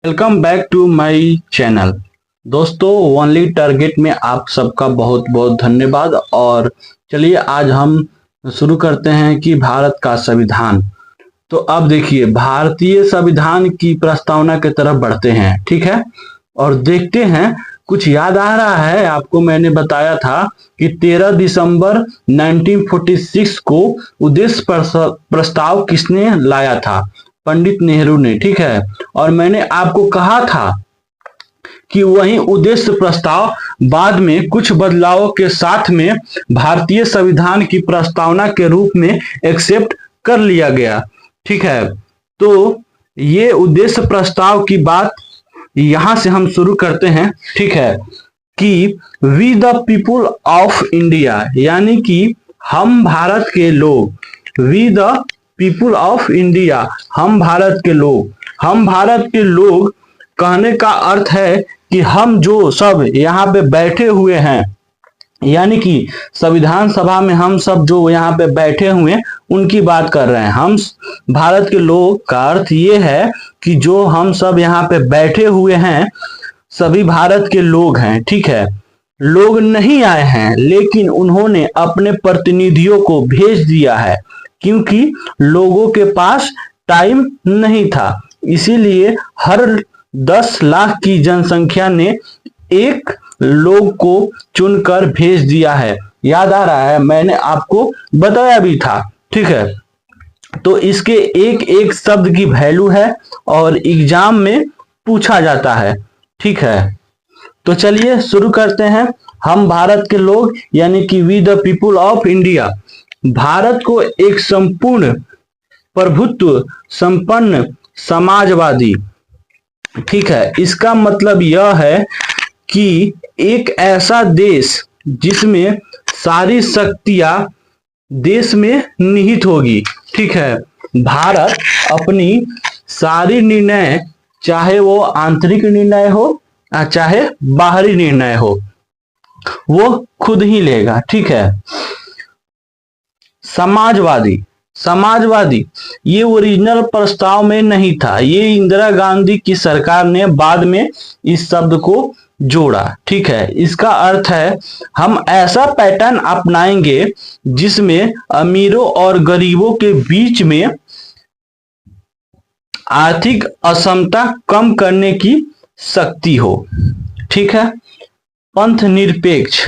Welcome back to my channel. दोस्तों, only target में आप सबका बहुत बहुत धन्यवाद। और चलिए आज हम शुरू करते हैं कि भारत का संविधान। तो अब देखिए, भारतीय संविधान की प्रस्तावना की तरफ बढ़ते हैं, ठीक है। और देखते हैं कुछ याद आ रहा है आपको। मैंने बताया था कि 13 दिसंबर 1946 को उद्देश्य प्रस्ताव किसने लाया था? पंडित नेहरू ने, ठीक है। और मैंने आपको कहा था कि वही उद्देश्य प्रस्ताव बाद में कुछ बदलावों के साथ में भारतीय संविधान की प्रस्तावना के रूप में एक्सेप्ट कर लिया गया, ठीक है। तो ये उद्देश्य प्रस्ताव की बात यहां से हम शुरू करते हैं, ठीक है, कि we the people of India, यानी कि हम भारत के लोग। We the people of India, हम भारत के लोग। हम भारत के लोग कहने का अर्थ है कि हम जो सब यहाँ पे बैठे हुए हैं, यानी कि संविधान सभा में हम सब जो यहाँ पे बैठे हुए हैं उनकी बात कर रहे हैं। हम भारत के लोग का अर्थ ये है कि जो हम सब यहाँ पे बैठे हुए हैं सभी भारत के लोग हैं, ठीक है। लोग नहीं आए हैं, लेकिन उन्होंने अपने प्रतिनिधियों को भेज दिया है, क्योंकि लोगों के पास टाइम नहीं था। इसीलिए हर 10 लाख की जनसंख्या ने एक लोग को चुनकर भेज दिया है। याद आ रहा है, मैंने आपको बताया भी था, ठीक है। तो इसके एक एक शब्द की वैल्यू है और एग्जाम में पूछा जाता है, ठीक है। तो चलिए शुरू करते हैं। हम भारत के लोग, यानी कि we the people of India, Bharat को एक संपूर्ण प्रभुत्व संपन्न समाजवादी, ठीक है। इसका मतलब यह है कि एक ऐसा देश जिसमें सारी शक्तियां देश में निहित होगी, ठीक है। भारत अपनी सारी निर्णय, चाहे वो आंतरिक निर्णय हो चाहे बाहरी निर्णय हो, वो खुद ही लेगा, ठीक है। समाजवादी, समाजवादी ये ओरिजिनल प्रस्ताव में नहीं था। ये इंदिरा गांधी की सरकार ने बाद में इस शब्द को जोड़ा, ठीक है। इसका अर्थ है हम ऐसा पैटर्न अपनाएंगे जिसमें अमीरों और गरीबों के बीच में आर्थिक असमता कम करने की शक्ति हो, ठीक है। पंथ निरपेक्ष,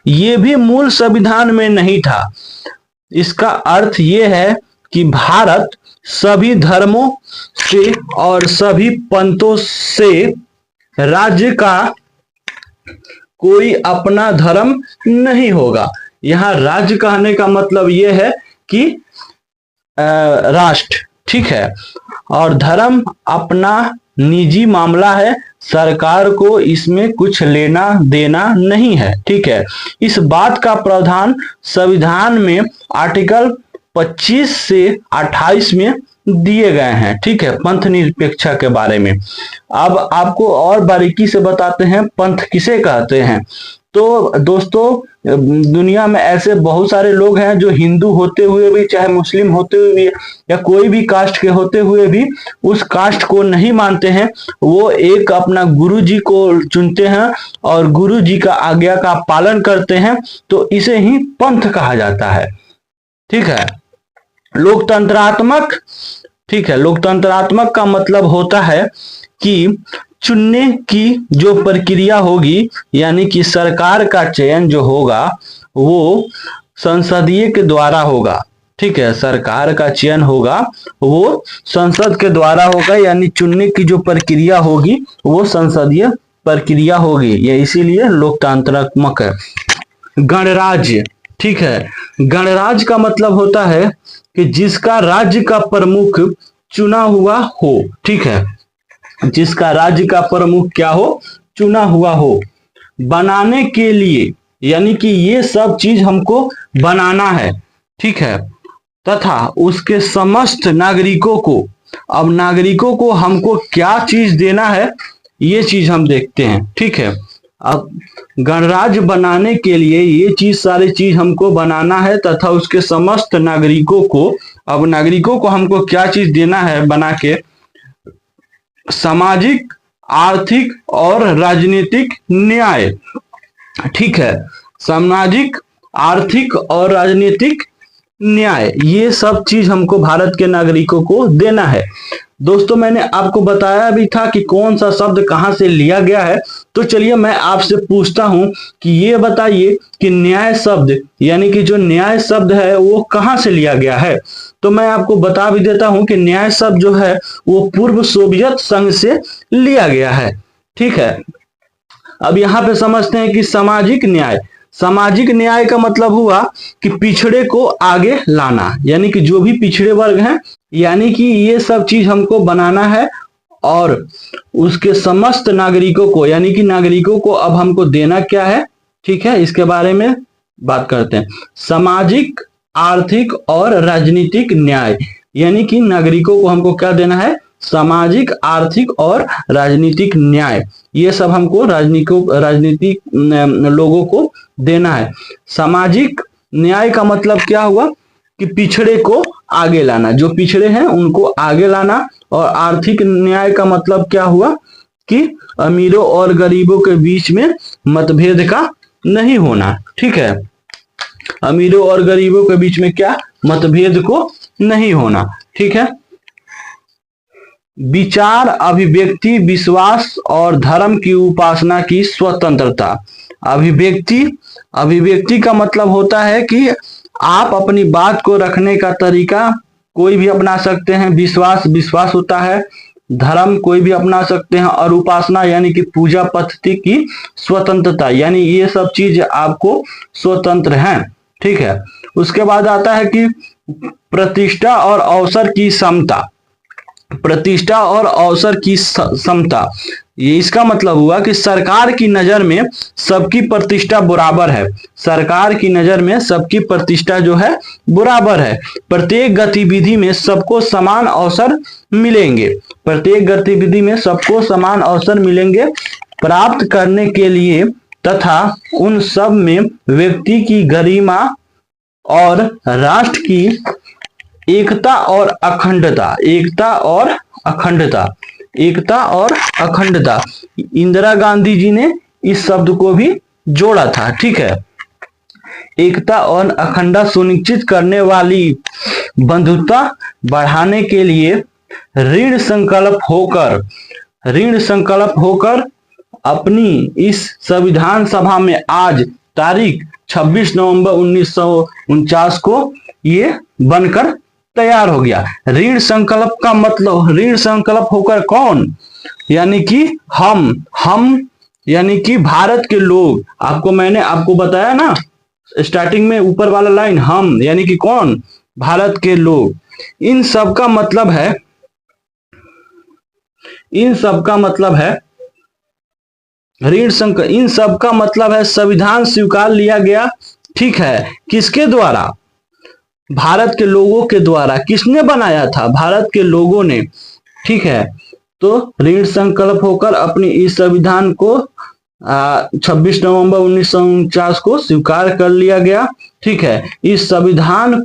ये भी मूल संविधान में नहीं था। इसका अर्थ ये है कि भारत सभी धर्मों से और सभी पंथों से राज्य का कोई अपना धर्म नहीं होगा। यहाँ राज्य कहने का मतलब ये है कि राष्ट्र, ठीक है। और धर्म अपना निजी मामला है, सरकार को इसमें कुछ लेना देना नहीं है, ठीक है। इस बात का प्रावधान संविधान में आर्टिकल 25 से 28 में दिए गए हैं, ठीक है, पंथ निरपेक्षता के बारे में। अब आपको और बारीकी से बताते हैं पंथ किसे कहते हैं। तो दोस्तों, दुनिया में ऐसे बहुत सारे लोग हैं जो हिंदू होते हुए भी, चाहे मुस्लिम होते हुए भी, या कोई भी कास्ट के होते हुए भी उस कास्ट को नहीं मानते हैं। वो एक अपना गुरु जी को चुनते हैं और गुरु जी का आज्ञा का पालन करते हैं, तो इसे ही पंथ कहा जाता है, ठीक है। लोकतंत्रात्मक, ठीक है। लोकतंत्रात्मक का मतलब होता है कि चुनने की जो प्रक्रिया होगी, यानी कि सरकार का चयन जो होगा वो संसदीय के द्वारा होगा, ठीक है। सरकार का चयन होगा वो संसद के द्वारा होगा, यानी चुनने की जो प्रक्रिया होगी वो संसदीय प्रक्रिया होगी। यह इसीलिए लोकतंत्रात्मक है। गणराज्य, ठीक है। गणराज्य का मतलब होता है कि जिसका राज्य का प्रमुख चुना हुआ हो, ठीक है। जिसका राज्य का प्रमुख क्या हो? चुना हुआ हो। बनाने के लिए, यानी कि ये सब चीज हमको बनाना है, ठीक है। तथा उसके समस्त नागरिकों को, अब नागरिकों को हमको क्या चीज देना है ये चीज हम देखते हैं, ठीक है। अब गणराज्य बनाने के लिए ये चीज, सारी चीज हमको बनाना है तथा उसके समस्त नागरिकों को, अब नागरिकों को हमको क्या चीज देना है बना के, सामाजिक, आर्थिक और राजनीतिक न्याय। ठीक है, सामाजिक, आर्थिक और राजनीतिक न्याय, ये सब चीज हमको भारत के नागरिकों को देना है। दोस्तों मैंने आपको बताया भी था कि कौन सा शब्द कहां से लिया गया है। तो चलिए मैं आपसे पूछता हूं कि ये बताइए कि न्याय शब्द यानी कि जो न्याय शब्द है वो कहां से लिया गया है। तो मैं आपको बता भी देता हूं कि न्याय शब्द जो है वो पूर्व सोवियत संघ से लिया गया है। ठीक है, अब यहाँ पे समझते हैं कि सामाजिक न्याय। सामाजिक न्याय का मतलब हुआ कि पिछड़े को आगे लाना, यानी कि जो भी पिछड़े वर्ग हैं, यानी कि ये सब चीज हमको बनाना है और उसके समस्त नागरिकों को, यानी कि नागरिकों को अब हमको देना क्या है। ठीक है, इसके बारे में बात करते हैं। सामाजिक, आर्थिक और राजनीतिक न्याय, यानी कि नागरिकों को हमको क्या देना है, सामाजिक, आर्थिक और राजनीतिक न्याय। ये सब हमको राजनीतिक लोगों को देना है। सामाजिक न्याय का मतलब क्या हुआ कि पिछड़े को आगे लाना, जो पिछड़े हैं उनको आगे लाना। और आर्थिक न्याय का मतलब क्या हुआ कि अमीरों और गरीबों के बीच में मतभेद का नहीं होना। ठीक है, अमीरों और गरीबों के बीच में क्या, मतभेद को नहीं होना। ठीक है, विचार, अभिव्यक्ति, विश्वास और धर्म की उपासना की स्वतंत्रता। अभिव्यक्ति का मतलब होता है कि आप अपनी बात को रखने का तरीका कोई भी अपना सकते हैं। विश्वास होता है, धर्म कोई भी अपना सकते हैं, और उपासना यानी कि पूजा पद्धति की स्वतंत्रता, यानी ये सब चीज आपको स्वतंत्र हैं। ठीक है, उसके बाद आता है कि प्रतिष्ठा और अवसर की समता। प्रतिष्ठा और अवसर की समता, ये इसका मतलब हुआ कि सरकार की नजर में सबकी प्रतिष्ठा बराबर है। सरकार की नजर में सबकी प्रतिष्ठा जो है बराबर है। प्रत्येक गतिविधि में सबको समान अवसर मिलेंगे। प्रत्येक गतिविधि में सबको समान अवसर मिलेंगे प्राप्त करने के लिए, तथा उन सब में व्यक्ति की गरिमा और राष्ट्र की एकता और अखंडता। एकता और अखंडता, इंदिरा गांधी जी ने इस शब्द को भी जोड़ा था। ठीक है, एकता और अखंडता सुनिश्चित करने वाली बंधुता बढ़ाने के लिए ऋण संकल्प होकर अपनी इस संविधान सभा में आज तारीख 26 नवंबर 1949 को ये बनकर तैयार हो गया। ऋण संकल्प का मतलब, ऋण संकल्प होकर कौन, यानी कि हम यानी कि भारत के लोग। मैंने आपको बताया ना स्टार्टिंग में ऊपर वाला लाइन, हम यानी कि कौन, भारत के लोग। इन सब का मतलब है इन सब का मतलब है संविधान स्वीकार लिया गया। ठीक है, किसके द्वारा, भारत के लोगों के द्वारा। किसने बनाया था, भारत के लोगों ने। ठीक है, तो ऋण संकल्प होकर अपनी इस संविधान को 26 नवंबर 1949 को स्वीकार कर लिया गया। ठीक है, इस संविधान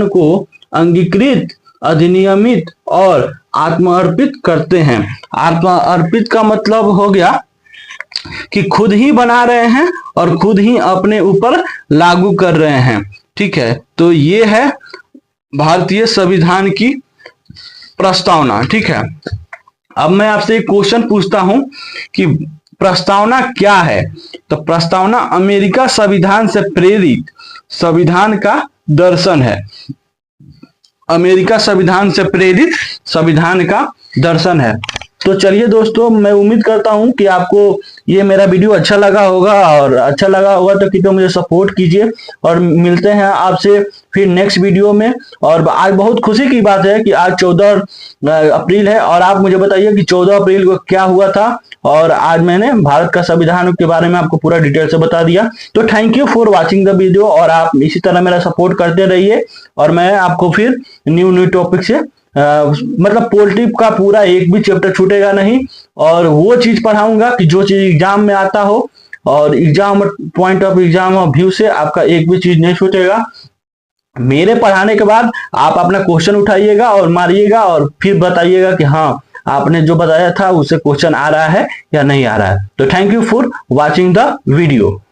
को अंगीकृत, अधिनियमित और आत्मर्पित करते हैं। आत्मर्पित का मतलब हो गया कि खुद ही बना रहे हैं और खुद ही अपने ऊपर लागू कर रहे हैं। ठीक है, तो ये है भारतीय संविधान की प्रस्तावना। ठीक है, अब मैं आपसे एक क्वेश्चन पूछता हूं कि प्रस्तावना क्या है। तो प्रस्तावना अमेरिका संविधान से प्रेरित संविधान का दर्शन है। अमेरिका संविधान से प्रेरित संविधान का दर्शन है। तो चलिए दोस्तों, मैं उम्मीद करता हूं कि आपको ये मेरा वीडियो अच्छा लगा होगा, और अच्छा लगा होगा तो कृपया मुझे सपोर्ट कीजिए। और मिलते हैं आपसे फिर नेक्स्ट वीडियो में। और आज बहुत खुशी की बात है कि आज 14 अप्रैल है, और आप मुझे बताइए कि 14 अप्रैल को क्या हुआ था। और आज मैंने भारत का संविधान के बारे में आपको पूरा डिटेल से बता दिया। तो thank you for watching the video, और आप इसी तरह मेरा सपोर्ट करते रहिए। और मैं आपको फिर न्यू टॉपिक से मतलब पोलिटी का पूरा एक भी चैप्टर छूटेगा नहीं, और वो चीज पढ़ाऊंगा कि जो चीज एग्जाम में आता हो, और exam point of exam view से आपका एक भी चीज नहीं छूटेगा। मेरे पढ़ाने के बाद आप अपना क्वेश्चन उठाइएगा और मारिएगा, और फिर बताइएगा कि हाँ आपने जो बताया था उससे क्वेश्चन आ रहा है या नहीं आ रहा है। तो thank you for watching the video.